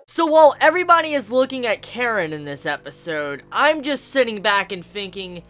So while everybody is looking at Karen in this episode, I'm just sitting back and thinking,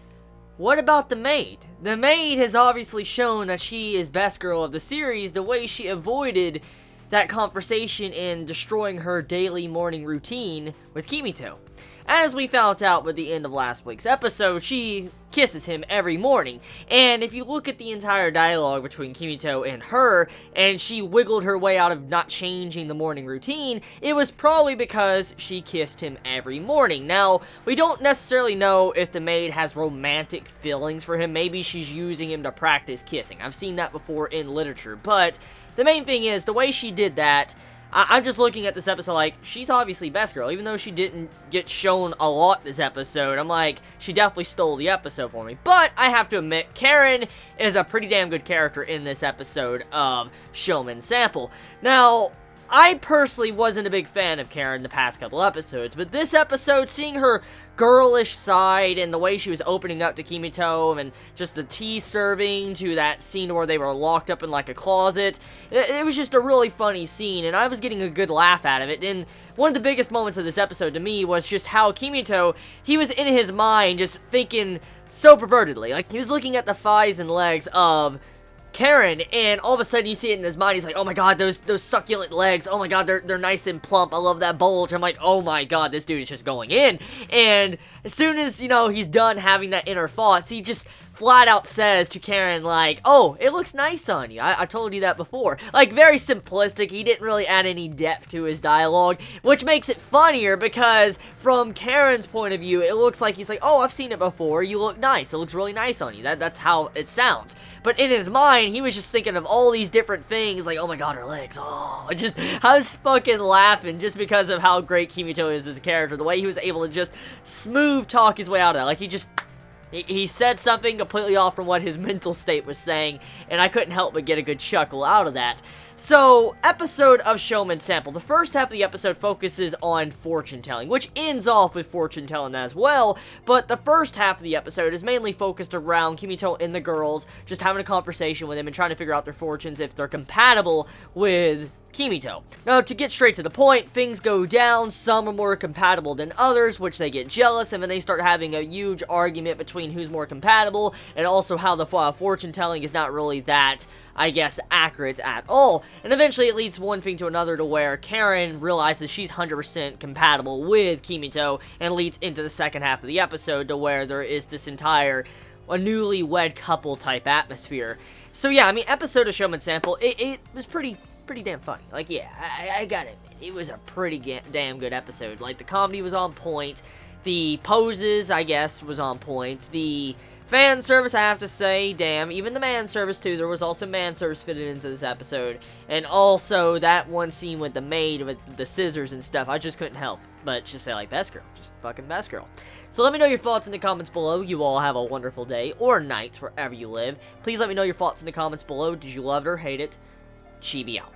what about the maid? The maid has obviously shown that she is best girl of the series, the way she avoided that conversation in destroying her daily morning routine with Kimito. As we found out with the end of last week's episode, she kisses him every morning. And if you look at the entire dialogue between Kimito and her, and she wiggled her way out of not changing the morning routine, it was probably because she kissed him every morning. Now, we don't necessarily know if the maid has romantic feelings for him. Maybe she's using him to practice kissing. I've seen that before in literature. But the main thing is, the way she did that, I'm just looking at this episode like, she's obviously best girl. Even though she didn't get shown a lot this episode, I'm like, she definitely stole the episode for me. But I have to admit, Karen is a pretty damn good character in this episode of Shomin Sample. Now, I personally wasn't a big fan of Karen the past couple episodes, but this episode, seeing her girlish side and the way she was opening up to Kimito and just the tea serving to that scene where they were locked up in like a closet, it was just a really funny scene, and I was getting a good laugh out of it. And one of the biggest moments of this episode to me was just how Kimito, he was in his mind just thinking so pervertedly. Like, he was looking at the thighs and legs of Karen, and all of a sudden you see it in his mind. He's like, oh my god, those succulent legs, oh my god, they're nice and plump, I love that bulge. I'm like, oh my god, this dude is just going in. And as soon as, you know, he's done having that inner thoughts, he just flat out says to Karen, like, oh, it looks nice on you, I told you that before. Like, very simplistic. He didn't really add any depth to his dialogue, which makes it funnier because from Karen's point of view, it looks like he's like, oh, I've seen it before, you look nice, it looks really nice on you. That's how it sounds. But in his mind, he was just thinking of all these different things, like, oh my god, her legs, oh, I was fucking laughing just because of how great Kimito is as a character, the way he was able to just smooth talk his way out of that. Like, he said something completely off from what his mental state was saying, and I couldn't help but get a good chuckle out of that. So, episode of Shomin Sample. The first half of the episode focuses on fortune telling, which ends off with fortune telling as well, but the first half of the episode is mainly focused around Kimito and the girls, just having a conversation with them and trying to figure out their fortunes if they're compatible with Kimito. Now, to get straight to the point, things go down. Some are more compatible than others, which they get jealous, and then they start having a huge argument between who's more compatible, and also how the fortune telling is not really that, I guess, accurate at all. And eventually it leads one thing to another to where Karen realizes she's 100% compatible with Kimito, and leads into the second half of the episode to where there is this entire a newlywed couple type atmosphere. So yeah, I mean, episode of Shomin Sample, it was pretty damn funny. Like, yeah, I gotta admit, it was a pretty damn good episode. Like, the comedy was on point, the poses, I guess, was on point, the fan service, I have to say, damn, even the man service too, there was also man service fitted into this episode, and also that one scene with the maid with the scissors and stuff, I just couldn't help but just say, like, best girl, just fucking best girl. So let me know your thoughts in the comments below. You all have a wonderful day, or night, wherever you live. Please let me know your thoughts in the comments below. Did you love it or hate it? Chibi out.